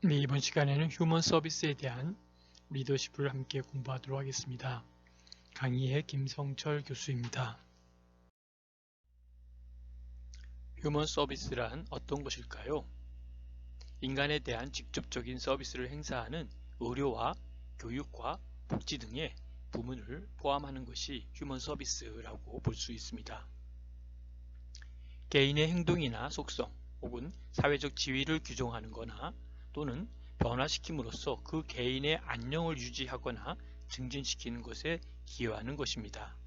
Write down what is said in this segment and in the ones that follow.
네, 이번 시간에는 휴먼 서비스에 대한 리더십을 함께 공부하도록 하겠습니다. 강의의 김성철 교수입니다. 휴먼 서비스란 어떤 것일까요? 인간에 대한 직접적인 서비스를 행사하는 의료와 교육과 복지 등의 부문을 포함하는 것이 휴먼 서비스라고 볼 수 있습니다. 개인의 행동이나 속성 혹은 사회적 지위를 규정하는 거나 또는 변화시킴으로써 그 개인의 안녕을 유지하거나 증진시키는 것에 기여하는 것입니다.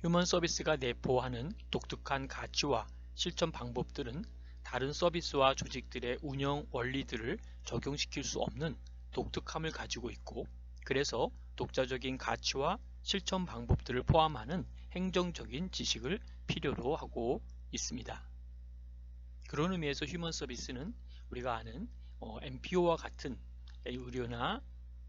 휴먼 서비스가 내포하는 독특한 가치와 실천 방법들은 다른 서비스와 조직들의 운영 원리들을 적용시킬 수 없는 독특함을 가지고 있고, 그래서 독자적인 가치와 실천 방법들을 포함하는 행정적인 지식을 필요로 하고 있습니다. 그런 의미에서 휴먼 서비스는 우리가 아는 NPO와 같은 의료나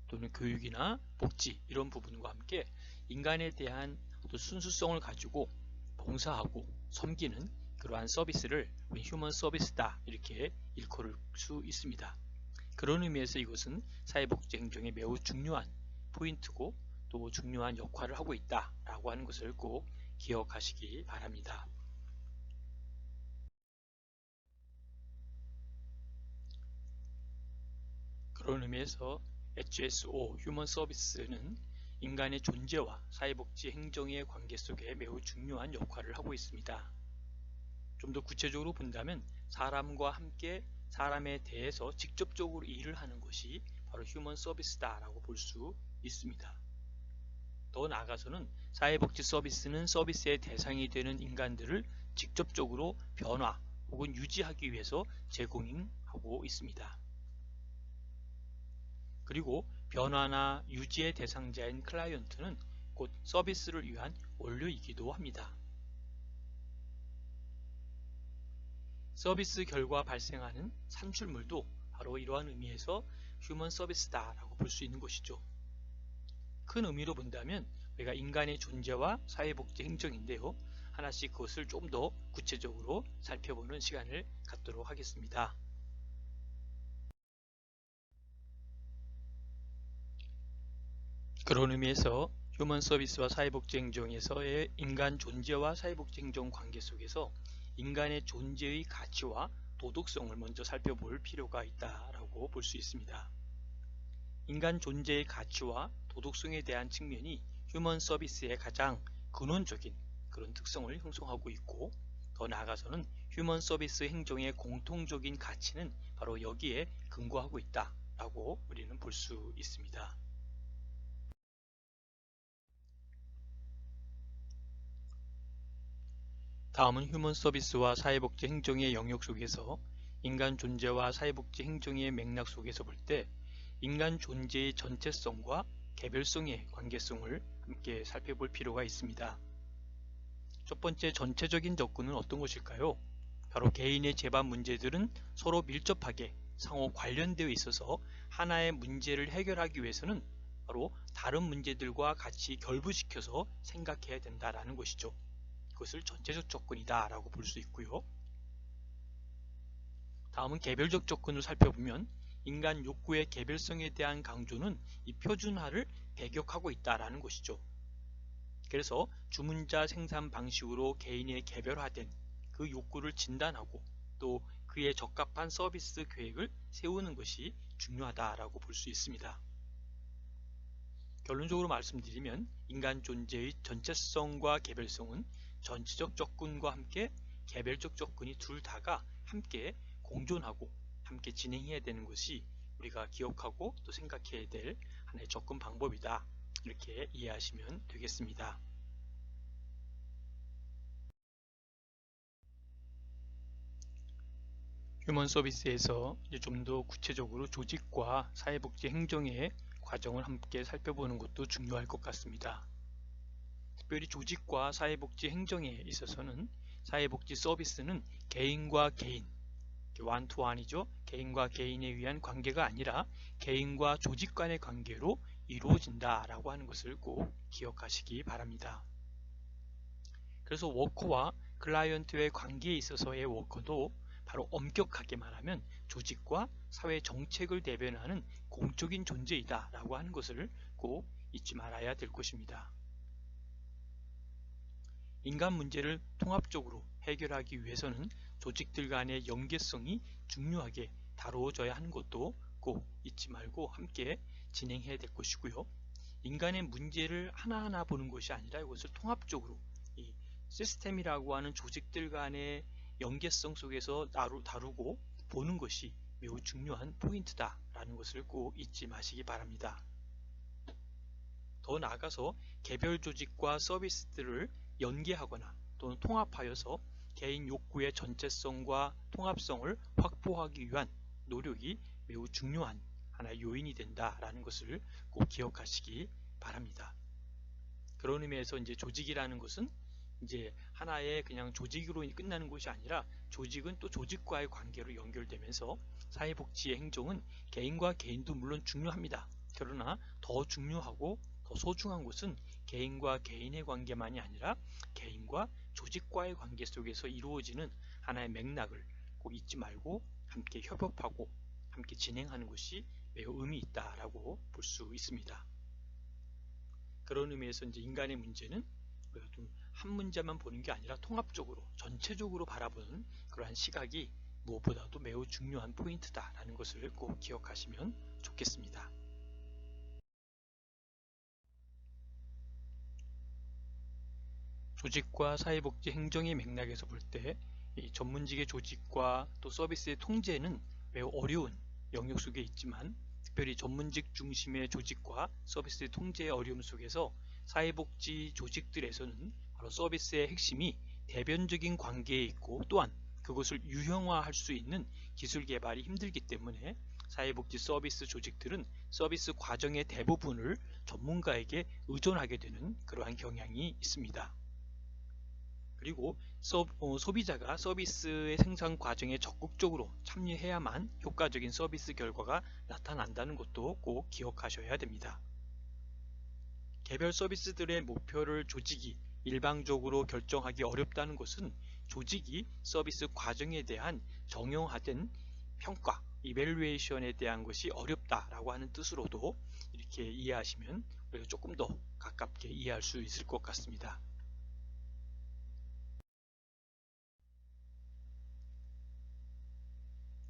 또는 교육이나 복지 이런 부분과 함께 인간에 대한 순수성을 가지고 봉사하고 섬기는 그러한 서비스를 휴먼 서비스다 이렇게 일컬을 수 있습니다. 그런 의미에서 이것은 사회복지 행정에 매우 중요한 포인트고 또 중요한 역할을 하고 있다라고 하는 것을 꼭 기억하시기 바랍니다. 그런 의미에서 HSO, 휴먼 서비스는 인간의 존재와 사회복지 행정의 관계 속에 매우 중요한 역할을 하고 있습니다. 좀 더 구체적으로 본다면 사람과 함께 사람에 대해서 직접적으로 일을 하는 것이 바로 휴먼 서비스다라고 볼 수 있습니다. 더 나아가서는 사회복지 서비스는 서비스의 대상이 되는 인간들을 직접적으로 변화 혹은 유지하기 위해서 제공하고 있습니다. 그리고 변화나 유지의 대상자인 클라이언트는 곧 서비스를 위한 원료이기도 합니다. 서비스 결과 발생하는 산출물도 바로 이러한 의미에서 휴먼 서비스다라고 볼 수 있는 것이죠. 큰 의미로 본다면 우리가 인간의 존재와 사회복지 행정인데요. 하나씩 그것을 좀 더 구체적으로 살펴보는 시간을 갖도록 하겠습니다. 그런 의미에서 휴먼 서비스와 사회복지 행정에서의 인간 존재와 사회복지 행정 관계 속에서 인간의 존재의 가치와 도덕성을 먼저 살펴볼 필요가 있다라고 볼 수 있습니다. 인간 존재의 가치와 도덕성에 대한 측면이 휴먼 서비스의 가장 근원적인 그런 특성을 형성하고 있고, 더 나아가서는 휴먼 서비스 행정의 공통적인 가치는 바로 여기에 근거하고 있다라고 우리는 볼 수 있습니다. 다음은 휴먼 서비스와 사회복지 행정의 영역 속에서 인간 존재와 사회복지 행정의 맥락 속에서 볼 때 인간 존재의 전체성과 개별성의 관계성을 함께 살펴볼 필요가 있습니다. 첫 번째 전체적인 접근은 어떤 것일까요? 바로 개인의 재반 문제들은 서로 밀접하게 상호 관련되어 있어서 하나의 문제를 해결하기 위해서는 바로 다른 문제들과 같이 결부시켜서 생각해야 된다는 것이죠. 그것을 전체적 접근이다 라고 볼 수 있고요. 다음은 개별적 접근을 살펴보면 인간 욕구의 개별성에 대한 강조는 이 표준화를 배격하고 있다는 것이죠. 그래서 주문자 생산 방식으로 개인의 개별화된 그 욕구를 진단하고 또 그에 적합한 서비스 계획을 세우는 것이 중요하다라고 볼 수 있습니다. 결론적으로 말씀드리면 인간 존재의 전체성과 개별성은 전체적 접근과 함께 개별적 접근이 둘 다가 함께 공존하고 함께 진행해야 되는 것이 우리가 기억하고 또 생각해야 될 하나의 접근 방법이다. 이렇게 이해하시면 되겠습니다. 휴먼 서비스에서 좀 더 구체적으로 조직과 사회복지 행정의 과정을 함께 살펴보는 것도 중요할 것 같습니다. 특별히 조직과 사회복지 행정에 있어서는 사회복지 서비스는 개인과 개인, 완투완이죠. 개인과 개인에 의한 관계가 아니라 개인과 조직 간의 관계로 이루어진다라고 하는 것을 꼭 기억하시기 바랍니다. 그래서 워커와 클라이언트의 관계에 있어서의 워커도 바로 엄격하게 말하면 조직과 사회 정책을 대변하는 공적인 존재이다 라고 하는 것을 꼭 잊지 말아야 될 것입니다. 인간 문제를 통합적으로 해결하기 위해서는 조직들 간의 연계성이 중요하게 다루어져야 하는 것도 꼭 잊지 말고 함께 진행해야 될 것이고요. 인간의 문제를 하나하나 보는 것이 아니라 이것을 통합적으로 이 시스템이라고 하는 조직들 간의 연계성 속에서 다루고 보는 것이 매우 중요한 포인트다라는 것을 꼭 잊지 마시기 바랍니다. 더 나아가서 개별 조직과 서비스들을 연계하거나 또는 통합하여서 개인 욕구의 전체성과 통합성을 확보하기 위한 노력이 매우 중요한 하나의 요인이 된다라는 것을 꼭 기억하시기 바랍니다. 그런 의미에서 이제 조직이라는 것은 이제 하나의 그냥 조직으로 끝나는 것이 아니라 조직은 또 조직과의 관계로 연결되면서 사회복지의 행정은 개인과 개인도 물론 중요합니다. 그러나 더 중요하고 더 소중한 것은 개인과 개인의 관계만이 아니라 개인과 조직과의 관계 속에서 이루어지는 하나의 맥락을 꼭 잊지 말고 함께 협업하고 함께 진행하는 것이 매우 의미 있다라고 볼 수 있습니다. 그런 의미에서 이제 인간의 문제는 한 문제만 보는 게 아니라 통합적으로 전체적으로 바라보는 그러한 시각이 무엇보다도 매우 중요한 포인트다라는 것을 꼭 기억하시면 좋겠습니다. 조직과 사회복지 행정의 맥락에서 볼 때 이 전문직의 조직과 또 서비스의 통제는 매우 어려운 영역 속에 있지만 특별히 전문직 중심의 조직과 서비스의 통제의 어려움 속에서 사회복지 조직들에서는 바로 서비스의 핵심이 대변적인 관계에 있고 또한 그것을 유형화할 수 있는 기술 개발이 힘들기 때문에 사회복지 서비스 조직들은 서비스 과정의 대부분을 전문가에게 의존하게 되는 그러한 경향이 있습니다. 그리고 소비자가 서비스의 생산 과정에 적극적으로 참여해야만 효과적인 서비스 결과가 나타난다는 것도 꼭 기억하셔야 됩니다. 개별 서비스들의 목표를 조직이 일방적으로 결정하기 어렵다는 것은 조직이 서비스 과정에 대한 정형화된 평가, 이밸류에이션에 대한 것이 어렵다라고 하는 뜻으로도 이렇게 이해하시면 조금 더 가깝게 이해할 수 있을 것 같습니다.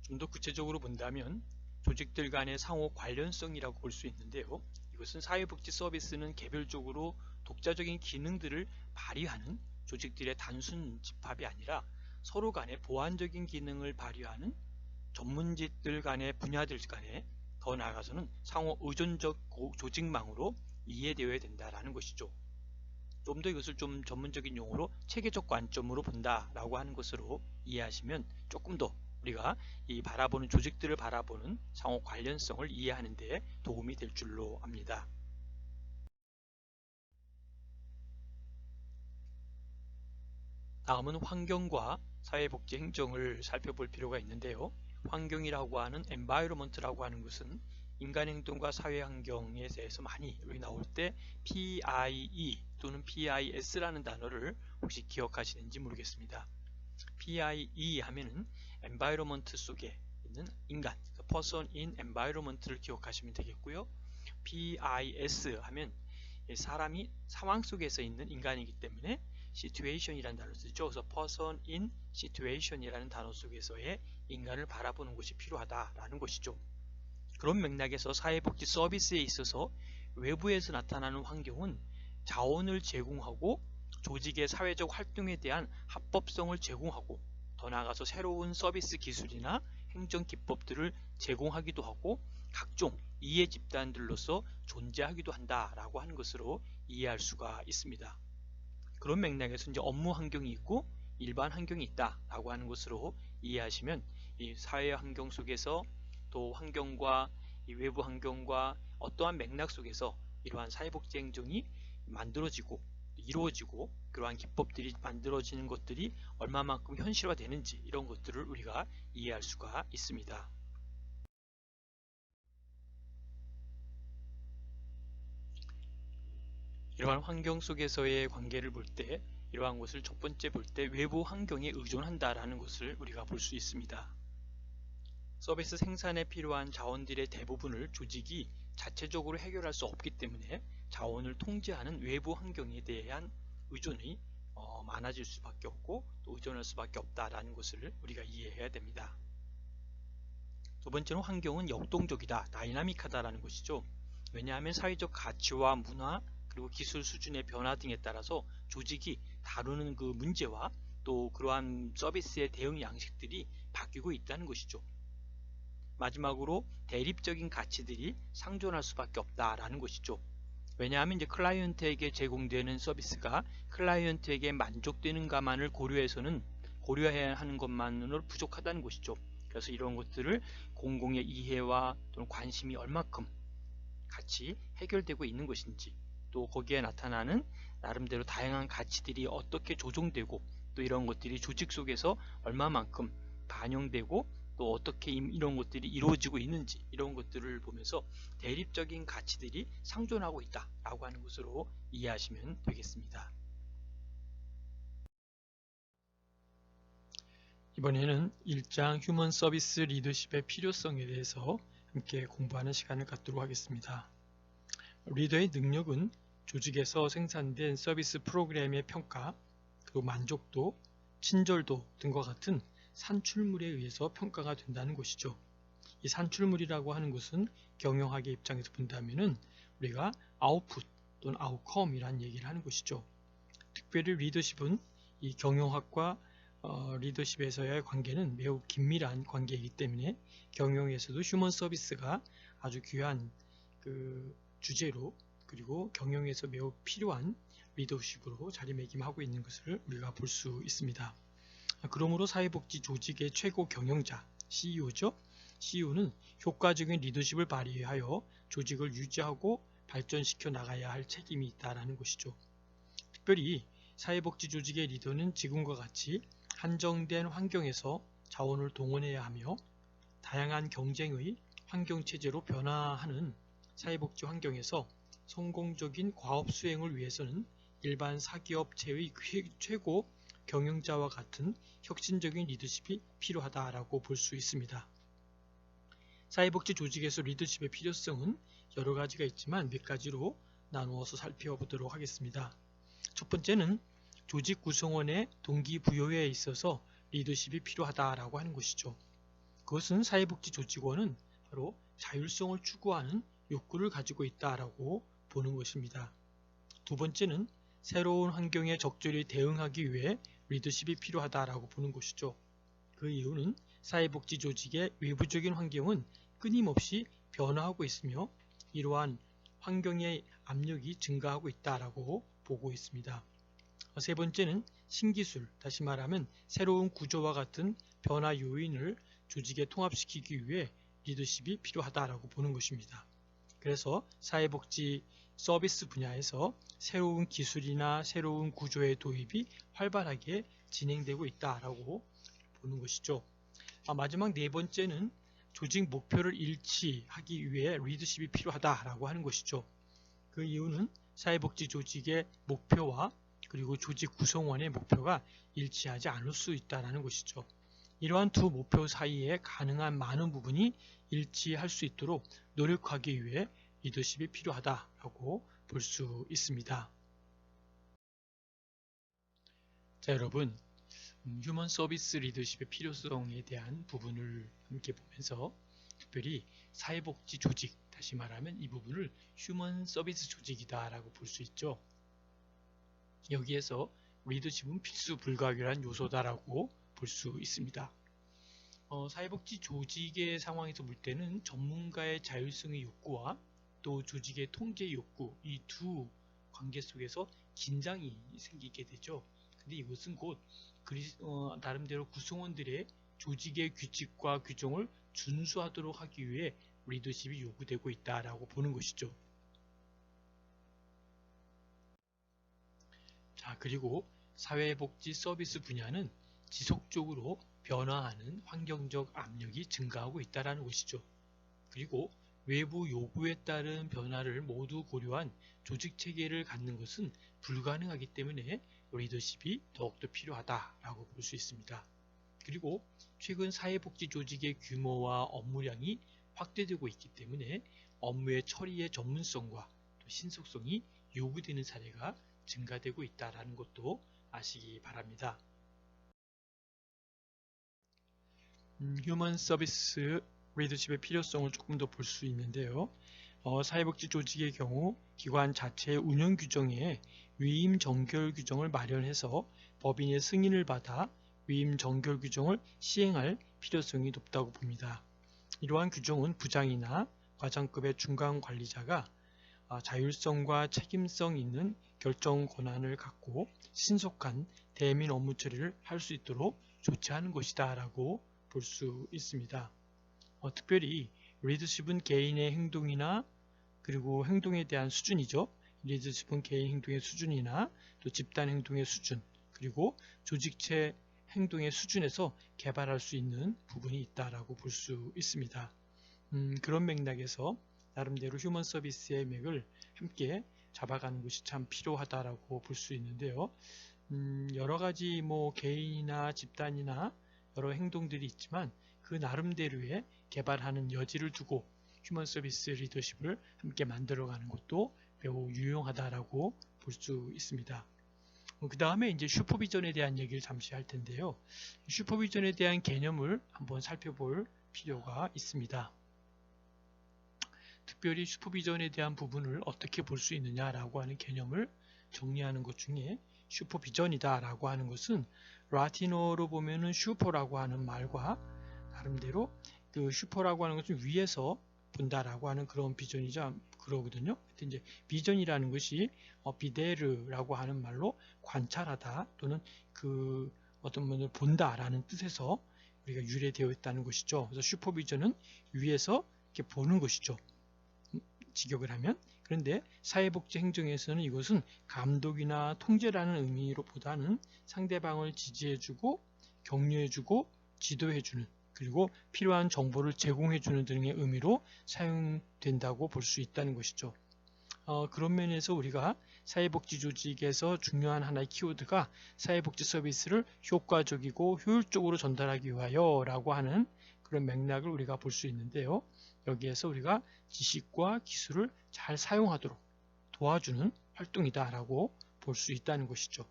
좀 더 구체적으로 본다면 조직들 간의 상호 관련성이라고 볼 수 있는데요. 이것은 사회복지 서비스는 개별적으로 독자적인 기능들을 발휘하는 조직들의 단순 집합이 아니라 서로 간의 보완적인 기능을 발휘하는 전문직들 간의 분야들 간에 더 나아가서는 상호 의존적 조직망으로 이해되어야 된다는 것이죠. 좀 더 이것을 좀 전문적인 용어로 체계적 관점으로 본다라고 하는 것으로 이해하시면 조금 더 우리가 이 바라보는 조직들을 바라보는 상호 관련성을 이해하는 데 도움이 될 줄로 압니다. 다음은 환경과 사회복지 행정을 살펴볼 필요가 있는데요. 환경이라고 하는 environment라고 하는 것은 인간 행동과 사회 환경에 대해서 많이 여기 나올 때 PIE 또는 PIS라는 단어를 혹시 기억하시는지 모르겠습니다. PIE 하면은 environment 속에 있는 인간, person in environment를 기억하시면 되겠고요. PIS 하면 사람이 상황 속에서 있는 인간이기 때문에 situation이라는 단어를 쓰죠. 그래서 person in situation이라는 단어 속에서의 인간을 바라보는 것이 필요하다라는 것이죠. 그런 맥락에서 사회복지 서비스에 있어서 외부에서 나타나는 환경은 자원을 제공하고 조직의 사회적 활동에 대한 합법성을 제공하고 더 나아가서 새로운 서비스 기술이나 행정 기법들을 제공하기도 하고 각종 이해 집단들로서 존재하기도 한다라고 하는 것으로 이해할 수가 있습니다. 그런 맥락에서 이제 업무 환경이 있고 일반 환경이 있다라고 하는 것으로 이해하시면 이 사회 환경 속에서 또 환경과 이 외부 환경과 어떠한 맥락 속에서 이러한 사회복지 행정이 만들어지고 이루어지고 그러한 기법들이 만들어지는 것들이 얼마만큼 현실화되는지 이런 것들을 우리가 이해할 수가 있습니다. 이러한 환경 속에서의 관계를 볼 때 이러한 것을 첫 번째 볼 때 외부 환경에 의존한다라는 것을 우리가 볼 수 있습니다. 서비스 생산에 필요한 자원들의 대부분을 조직이 자체적으로 해결할 수 없기 때문에 자원을 통제하는 외부 환경에 대한 의존이 많아질 수밖에 없고 또 의존할 수밖에 없다라는 것을 우리가 이해해야 됩니다. 두 번째는 환경은 역동적이다, 다이나믹하다라는 것이죠. 왜냐하면 사회적 가치와 문화 그리고 기술 수준의 변화 등에 따라서 조직이 다루는 그 문제와 또 그러한 서비스의 대응 양식들이 바뀌고 있다는 것이죠. 마지막으로 대립적인 가치들이 상존할 수밖에 없다라는 것이죠. 왜냐하면 이제 클라이언트에게 제공되는 서비스가 클라이언트에게 만족되는가만을 고려해야 하는 것만으로 부족하다는 것이죠. 그래서 이런 것들을 공공의 이해와 또는 관심이 얼마큼 같이 해결되고 있는 것인지, 또 거기에 나타나는 나름대로 다양한 가치들이 어떻게 조정되고 또 이런 것들이 조직 속에서 얼마만큼 반영되고 또 어떻게 이런 것들이 이루어지고 있는지, 이런 것들을 보면서 대립적인 가치들이 상존하고 있다라고 하는 것으로 이해하시면 되겠습니다. 이번에는 1장 휴먼 서비스 리더십의 필요성에 대해서 함께 공부하는 시간을 갖도록 하겠습니다. 리더의 능력은 조직에서 생산된 서비스 프로그램의 평가, 그리고 만족도, 친절도 등과 같은 산출물에 의해서 평가가 된다는 것이죠. 이 산출물이라고 하는 것은 경영학의 입장에서 본다면은 우리가 아웃풋 또는 아웃컴이라는 얘기를 하는 것이죠. 특별히 리더십은 이 경영학과 리더십에서의 관계는 매우 긴밀한 관계이기 때문에 경영에서도 휴먼 서비스가 아주 귀한 그 주제로, 그리고 경영에서 매우 필요한 리더십으로 자리매김하고 있는 것을 우리가 볼 수 있습니다. 그러므로 사회복지 조직의 최고 경영자, CEO죠. CEO는 효과적인 리더십을 발휘하여 조직을 유지하고 발전시켜 나가야 할 책임이 있다는 것이죠. 특별히 사회복지 조직의 리더는 지금과 같이 한정된 환경에서 자원을 동원해야 하며 다양한 경쟁의 환경체제로 변화하는 사회복지 환경에서 성공적인 과업 수행을 위해서는 일반 사기업체의 최고 경영자와 같은 혁신적인 리더십이 필요하다라고 볼 수 있습니다. 사회복지 조직에서 리더십의 필요성은 여러 가지가 있지만 몇 가지로 나누어서 살펴보도록 하겠습니다. 첫 번째는 조직 구성원의 동기부여에 있어서 리더십이 필요하다라고 하는 것이죠. 그것은 사회복지 조직원은 바로 자율성을 추구하는 욕구를 가지고 있다라고 보는 것입니다. 두 번째는 새로운 환경에 적절히 대응하기 위해 리더십이 필요하다라고 보는 것이죠. 그 이유는 사회복지 조직의 외부적인 환경은 끊임없이 변화하고 있으며 이러한 환경의 압력이 증가하고 있다라고 보고 있습니다. 세 번째는 신기술, 다시 말하면 새로운 구조와 같은 변화 요인을 조직에 통합시키기 위해 리더십이 필요하다라고 보는 것입니다. 그래서 사회복지 서비스 분야에서 새로운 기술이나 새로운 구조의 도입이 활발하게 진행되고 있다라고 보는 것이죠. 마지막 네 번째는 조직 목표를 일치하기 위해 리더십이 필요하다라고 하는 것이죠. 그 이유는 사회복지 조직의 목표와 그리고 조직 구성원의 목표가 일치하지 않을 수 있다는 것이죠. 이러한 두 목표 사이에 가능한 많은 부분이 일치할 수 있도록 노력하기 위해 리더십이 필요하다라고 볼 수 있습니다. 자, 여러분, 휴먼 서비스 리더십의 필요성에 대한 부분을 함께 보면서 특별히 사회복지 조직, 다시 말하면 이 부분을 휴먼 서비스 조직이다 라고 볼 수 있죠. 여기에서 리더십은 필수 불가결한 요소다라고 볼 수 있습니다. 사회복지 조직의 상황에서 볼 때는 전문가의 자율성의 욕구와 또 조직의 통제 욕구, 이 두 관계 속에서 긴장이 생기게 되죠. 근데 이것은 곧 나름대로 구성원들의 조직의 규칙과 규정을 준수하도록 하기 위해 리더십이 요구되고 있다라고 보는 것이죠. 자, 그리고 사회복지 서비스 분야는 지속적으로 변화하는 환경적 압력이 증가하고 있다는 것이죠. 그리고 외부 요구에 따른 변화를 모두 고려한 조직 체계를 갖는 것은 불가능하기 때문에 리더십이 더욱더 필요하다라고 볼 수 있습니다. 그리고 최근 사회복지 조직의 규모와 업무량이 확대되고 있기 때문에 업무의 처리의 전문성과 또 신속성이 요구되는 사례가 증가되고 있다는 것도 아시기 바랍니다. 휴먼 서비스 리더십의 필요성을 조금 더 볼 수 있는데요. 사회복지 조직의 경우 기관 자체의 운영 규정에 위임 정결 규정을 마련해서 법인의 승인을 받아 위임 정결 규정을 시행할 필요성이 높다고 봅니다. 이러한 규정은 부장이나 과장급의 중간 관리자가 자율성과 책임성 있는 결정 권한을 갖고 신속한 대민 업무 처리를 할 수 있도록 조치하는 것이다 라고 볼 수 있습니다. 특별히 리더십은 개인의 행동이나 그리고 행동에 대한 수준이죠. 리더십은 개인 행동의 수준이나 또 집단 행동의 수준 그리고 조직체 행동의 수준에서 개발할 수 있는 부분이 있다라고 볼 수 있습니다. 그런 맥락에서 나름대로 휴먼 서비스의 맥을 함께 잡아가는 것이 참 필요하다라고 볼 수 있는데요. 여러 가지 개인이나 집단이나 여러 행동들이 있지만 그 나름대로의 개발하는 여지를 두고 휴먼 서비스 리더십을 함께 만들어가는 것도 매우 유용하다라고 볼 수 있습니다. 그 다음에 이제 슈퍼비전에 대한 얘기를 잠시 할 텐데요. 슈퍼비전에 대한 개념을 한번 살펴볼 필요가 있습니다. 특별히 슈퍼비전에 대한 부분을 어떻게 볼 수 있느냐라고 하는 개념을 정리하는 것 중에 슈퍼비전이다 라고 하는 것은 라틴어로 보면은 슈퍼라고 하는 말과 나름대로 그 슈퍼라고 하는 것은 위에서 본다라고 하는 그런 비전이자 그러거든요. 이제 비전이라는 것이 비데르라고 하는 말로 관찰하다 또는 그 어떤 면을 본다라는 뜻에서 우리가 유래되어 있다는 것이죠. 그래서 슈퍼비전은 위에서 이렇게 보는 것이죠. 직역을 하면. 그런데 사회복지 행정에서는 이것은 감독이나 통제라는 의미로 보다는 상대방을 지지해주고 격려해주고 지도해주는 그리고 필요한 정보를 제공해주는 등의 의미로 사용된다고 볼 수 있다는 것이죠. 그런 면에서 우리가 사회복지 조직에서 중요한 하나의 키워드가 사회복지 서비스를 효과적이고 효율적으로 전달하기 위하여 라고 하는 그런 맥락을 우리가 볼 수 있는데요. 여기에서 우리가 지식과 기술을 잘 사용하도록 도와주는 활동이다 라고 볼 수 있다는 것이죠.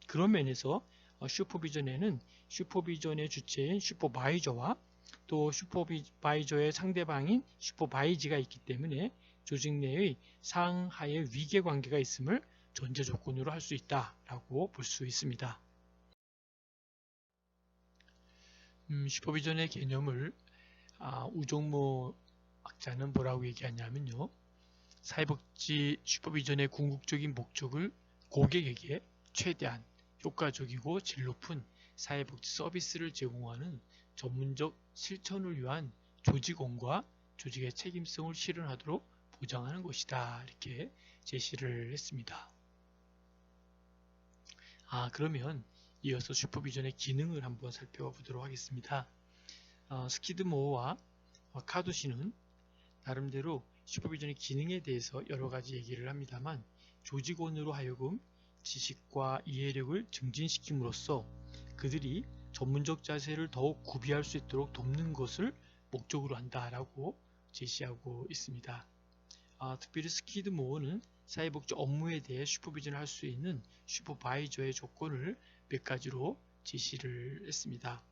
그런 면에서 슈퍼비전에는 슈퍼비전의 주체인 슈퍼바이저와 또 슈퍼바이저의 상대방인 슈퍼바이지가 있기 때문에 조직 내의 상하의 위계 관계가 있음을 전제 조건으로 할 수 있다라고 볼 수 있습니다. 슈퍼비전의 개념을 우종모 학자는 뭐라고 얘기하냐면요. 사회복지 슈퍼비전의 궁극적인 목적을 고객에게 최대한 효과적이고 질 높은 사회복지 서비스를 제공하는 전문적 실천을 위한 조직원과 조직의 책임성을 실현하도록 보장하는 것이다. 이렇게 제시를 했습니다. 그러면 이어서 슈퍼비전의 기능을 한번 살펴보도록 하겠습니다. 스키드모어와 카두시는 나름대로 슈퍼비전의 기능에 대해서 여러 가지 얘기를 합니다만 조직원으로 하여금 지식과 이해력을 증진시킴으로써 그들이 전문적 자세를 더욱 구비할 수 있도록 돕는 것을 목적으로 한다라고 제시하고 있습니다. 특별히 스키드모어는 사회복지 업무에 대해 슈퍼비전을 할 수 있는 슈퍼바이저의 조건을 몇 가지로 제시를 했습니다.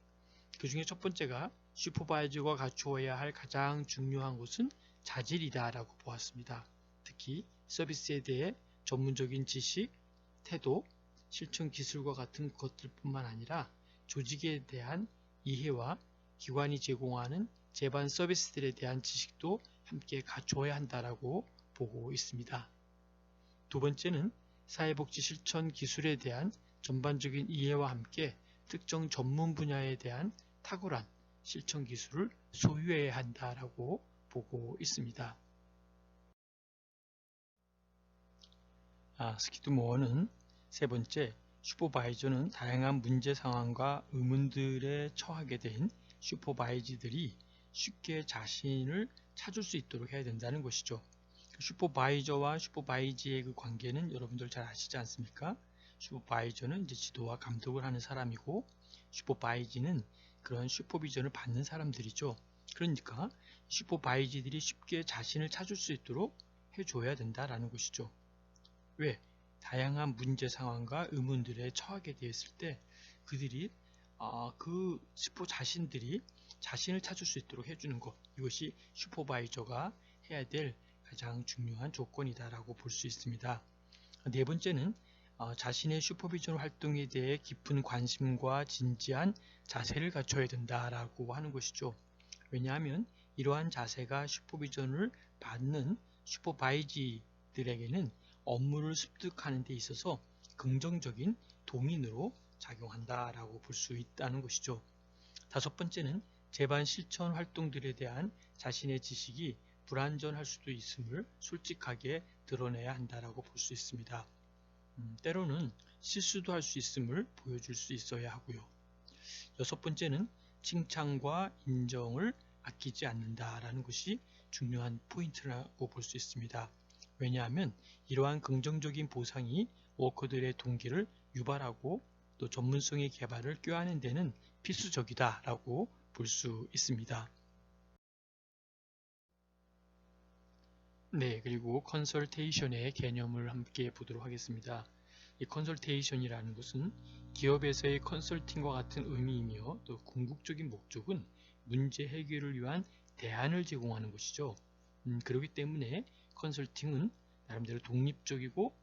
그 중에 첫 번째가 슈퍼바이저가 갖추어야 할 가장 중요한 것은 자질이다 라고 보았습니다. 특히 서비스에 대해 전문적인 지식, 태도, 실천 기술과 같은 것들뿐만 아니라 조직에 대한 이해와 기관이 제공하는 제반 서비스들에 대한 지식도 함께 갖추어야 한다라고 보고 있습니다. 두 번째는 사회복지 실천 기술에 대한 전반적인 이해와 함께 특정 전문 분야에 대한 탁월한 실천 기술을 소유해야 한다라고 보고 있습니다. 스키드모어는 세 번째, 슈퍼바이저는 다양한 문제 상황과 의문들에 처하게 된 슈퍼바이저들이 쉽게 자신을 찾을 수 있도록 해야 된다는 것이죠. 슈퍼바이저와 슈퍼바이지의 그 관계는 여러분들 잘 아시지 않습니까? 슈퍼바이저는 이제 지도와 감독을 하는 사람이고, 슈퍼바이지는 그런 슈퍼비전을 받는 사람들이죠. 그러니까 슈퍼바이지들이 쉽게 자신을 찾을 수 있도록 해줘야 된다라는 것이죠. 왜? 다양한 문제 상황과 의문들에 처하게 되었을 때 그들이 그 슈퍼 자신들이 자신을 찾을 수 있도록 해주는 것, 이것이 슈퍼바이저가 해야 될 가장 중요한 조건이다라고 볼 수 있습니다. 네 번째는 자신의 슈퍼비전 활동에 대해 깊은 관심과 진지한 자세를 갖춰야 된다라고 하는 것이죠. 왜냐하면 이러한 자세가 슈퍼비전을 받는 슈퍼바이지들에게는 업무를 습득하는 데 있어서 긍정적인 동인으로 작용한다라고 볼 수 있다는 것이죠. 다섯 번째는 제반 실천 활동들에 대한 자신의 지식이 불완전할 수도 있음을 솔직하게 드러내야 한다라고 볼 수 있습니다. 때로는 실수도 할 수 있음을 보여줄 수 있어야 하고요. 여섯 번째는 칭찬과 인정을 아끼지 않는다라는 것이 중요한 포인트라고 볼 수 있습니다. 왜냐하면 이러한 긍정적인 보상이 워커들의 동기를 유발하고 또 전문성의 개발을 꾀하는 데는 필수적이다라고 볼 수 있습니다. 네, 그리고 컨설테이션의 개념을 함께 보도록 하겠습니다. 이 컨설테이션이라는 것은 기업에서의 컨설팅과 같은 의미이며 또 궁극적인 목적은 문제 해결을 위한 대안을 제공하는 것이죠. 그렇기 때문에 컨설팅은 나름대로 독립적이고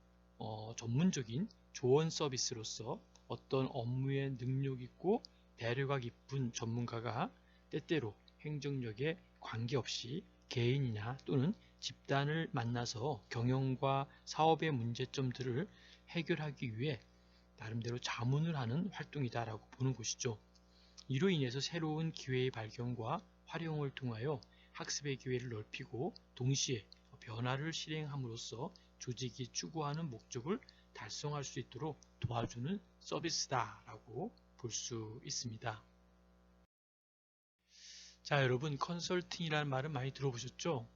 전문적인 조언 서비스로서 어떤 업무에 능력 있고 배려가 깊은 전문가가 때때로 행정력에 관계없이 개인이나 또는 집단을 만나서 경영과 사업의 문제점들을 해결하기 위해 나름대로 자문을 하는 활동이다라고 보는 것이죠. 이로 인해서 새로운 기회의 발견과 활용을 통하여 학습의 기회를 넓히고 동시에 변화를 실행함으로써 조직이 추구하는 목적을 달성할 수 있도록 도와주는 서비스다라고 볼 수 있습니다. 자, 여러분 컨설팅이라는 말은 많이 들어보셨죠?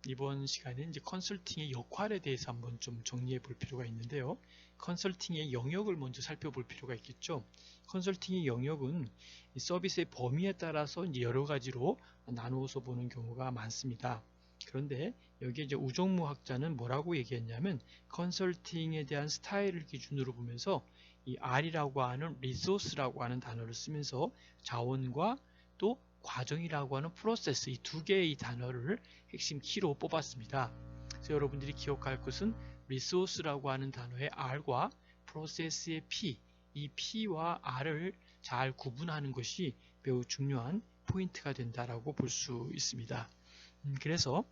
이번 시간에 이제 컨설팅의 역할에 대해서 한번 좀 정리해 볼 필요가 있는데요. 컨설팅의 영역을 먼저 살펴볼 필요가 있겠죠. 컨설팅의 영역은 서비스의 범위에 따라서 이제 여러 가지로 나누어서 보는 경우가 많습니다. 그런데 여기에 이제 우정무 학자는 뭐라고 얘기했냐면 컨설팅에 대한 스타일을 기준으로 보면서 이 R이라고 하는 리소스라고 하는 단어를 쓰면서 자원과 또 과정이라고 하는 프로세스, 이 두 개의 단어를 핵심 키로 뽑았습니다. 그래서 여러분들이 기억할 것은 리소스라고 하는 단어의 R과 프로세스의 P, 이 P와 R을 잘 구분하는 것이 매우 중요한 포인트가 된다라고 볼 수 있습니다. 그래서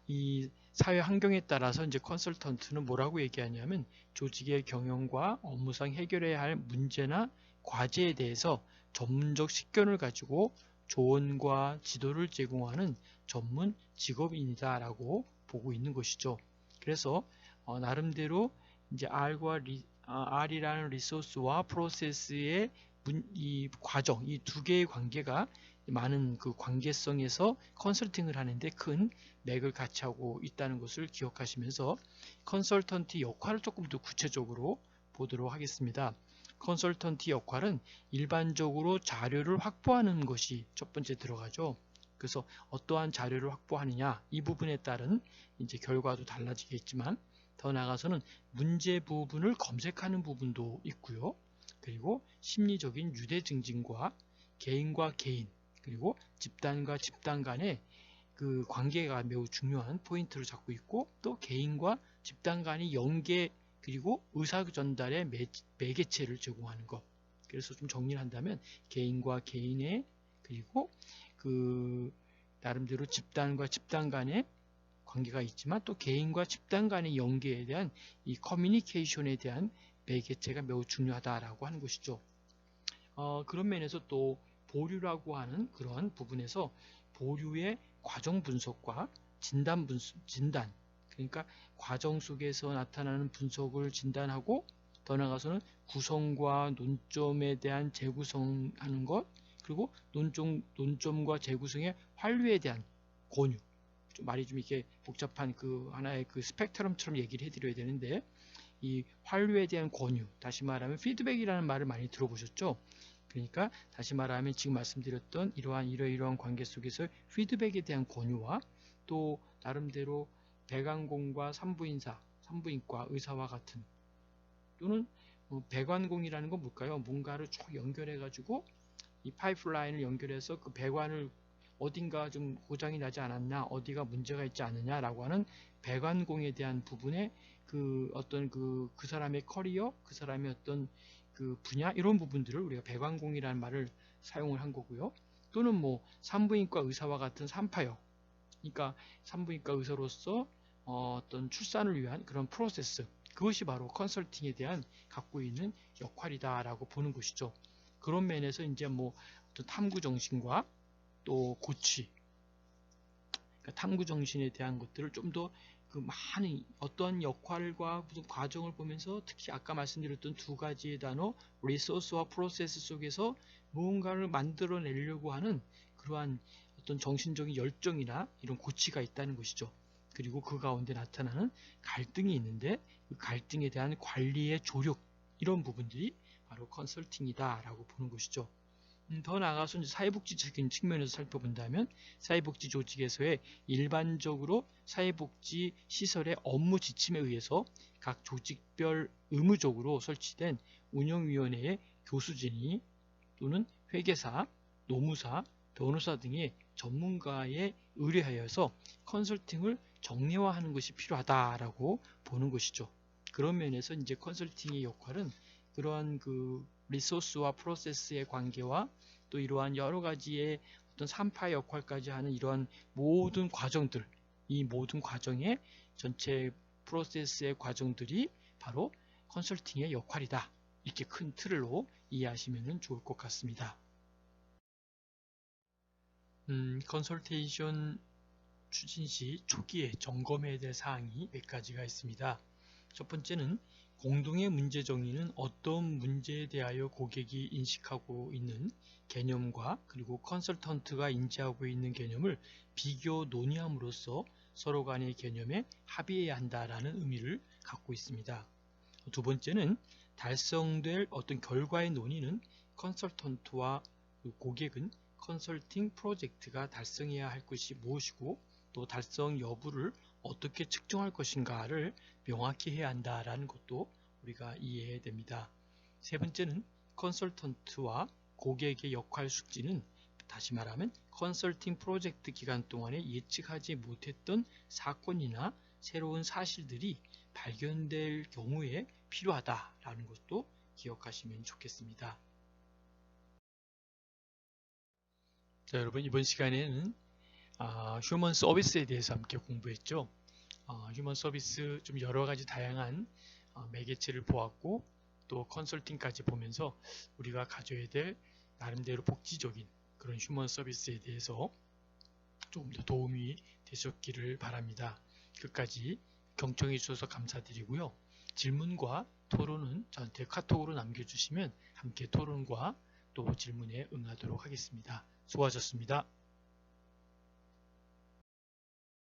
이 사회 환경에 따라서 이제 컨설턴트는 뭐라고 얘기하냐면 조직의 경영과 업무상 해결해야 할 문제나 과제에 대해서 전문적 식견을 가지고 조언과 지도를 제공하는 전문 직업인이다 라고 보고 있는 것이죠. 그래서 나름대로 이제 R이라는 리소스와 프로세스의 이 과정, 이 두 개의 관계가 많은 그 관계성에서 컨설팅을 하는데 큰 맥을 같이 하고 있다는 것을 기억하시면서 컨설턴트 역할을 조금 더 구체적으로 보도록 하겠습니다. 컨설턴트 역할은 일반적으로 자료를 확보하는 것이 첫 번째 들어가죠. 그래서 어떠한 자료를 확보하느냐 이 부분에 따른 이제 결과도 달라지겠지만 더 나아가서는 문제 부분을 검색하는 부분도 있고요. 그리고 심리적인 유대 증진과 개인과 개인 그리고 집단과 집단 간의 그 관계가 매우 중요한 포인트를 잡고 있고 또 개인과 집단 간의 연계 그리고 의사 전달의 매개체를 제공하는 것. 그래서 좀 정리를 한다면 개인과 개인의 그리고 그 나름대로 집단과 집단 간의 관계가 있지만 또 개인과 집단 간의 연계에 대한 이 커뮤니케이션에 대한 매개체가 매우 중요하다라고 하는 것이죠. 그런 면에서 또 보류라고 하는 그러한 부분에서 보류의 과정 분석과 진단 그러니까 과정 속에서 나타나는 분석을 진단하고 더 나아가서는 구성과 논점에 대한 재구성하는 것 그리고 논점과 재구성의 환류에 대한 권유 좀 말이 좀 이렇게 복잡한 그 하나의 그 스펙트럼처럼 얘기를 해드려야 되는데 이 환류에 대한 권유, 다시 말하면 피드백이라는 말을 많이 들어보셨죠? 그러니까 다시 말하면 지금 말씀드렸던 이러이러한 관계 속에서 피드백에 대한 권유와 또 나름대로 배관공과 산부인과 의사와 같은 또는 배관공이라는 건 뭘까요? 뭔가를 쭉 연결해 가지고 이 파이프라인을 연결해서 그 배관을 어딘가 좀 고장이 나지 않았나, 어디가 문제가 있지 않느냐라고 하는 배관공에 대한 부분에 그 어떤 그 사람의 커리어, 그 사람의 어떤 그 분야 이런 부분들을 우리가 배관공이라는 말을 사용을 한 거고요. 또는 뭐 산부인과 의사와 같은 산파역, 그러니까 산부인과 의사로서 어떤 출산을 위한 그런 프로세스, 그것이 바로 컨설팅에 대한 갖고 있는 역할이다라고 보는 것이죠. 그런 면에서 이제 뭐 어떤 탐구 정신과 또 고취, 그러니까 탐구 정신에 대한 것들을 좀 더 그 많은 어떤 역할과 무슨 과정을 보면서 특히 아까 말씀드렸던 두 가지의 단어 리소스와 프로세스 속에서 무언가를 만들어내려고 하는 그러한 어떤 정신적인 열정이나 이런 고취가 있다는 것이죠. 그리고 그 가운데 나타나는 갈등이 있는데 그 갈등에 대한 관리의 조력, 이런 부분들이 바로 컨설팅이다 라고 보는 것이죠. 더 나아가서 이제 사회복지적인 측면에서 살펴본다면 사회복지 조직에서의 일반적으로 사회복지 시설의 업무 지침에 의해서 각 조직별 의무적으로 설치된 운영위원회의 교수진이 또는 회계사, 노무사, 변호사 등의 전문가에 의뢰하여서 컨설팅을 정례화하는 것이 필요하다라고 보는 것이죠. 그런 면에서 이제 컨설팅의 역할은 그러한 그 리소스와 프로세스의 관계와 또 이러한 여러 가지의 어떤 산파 역할까지 하는 이러한 모든 과정들, 이 모든 과정의 전체 프로세스의 과정들이 바로 컨설팅의 역할이다. 이렇게 큰 틀로 이해하시면 좋을 것 같습니다. 컨설테이션 추진 시 초기에 점검해야 될 사항이 몇 가지가 있습니다. 첫 번째는 공동의 문제 정의는 어떤 문제에 대하여 고객이 인식하고 있는 개념과 그리고 컨설턴트가 인지하고 있는 개념을 비교 논의함으로써 서로 간의 개념에 합의해야 한다라는 의미를 갖고 있습니다. 두 번째는 달성될 어떤 결과의 논의는 컨설턴트와 고객은 컨설팅 프로젝트가 달성해야 할 것이 무엇이고 또 달성 여부를 어떻게 측정할 것인가를 명확히 해야 한다라는 것도 우리가 이해해야 됩니다. 세 번째는 컨설턴트와 고객의 역할 숙지는 다시 말하면 컨설팅 프로젝트 기간 동안에 예측하지 못했던 사건이나 새로운 사실들이 발견될 경우에 필요하다라는 것도 기억하시면 좋겠습니다. 자, 여러분 이번 시간에는 휴먼 서비스에 대해서 함께 공부했죠. 휴먼 서비스 좀 여러 가지 다양한 매개체를 보았고 또 컨설팅까지 보면서 우리가 가져야 될 나름대로 복지적인 그런 휴먼 서비스에 대해서 조금 더 도움이 되셨기를 바랍니다. 끝까지 경청해 주셔서 감사드리고요. 질문과 토론은 저한테 카톡으로 남겨주시면 함께 토론과 또 질문에 응하도록 하겠습니다. 수고하셨습니다.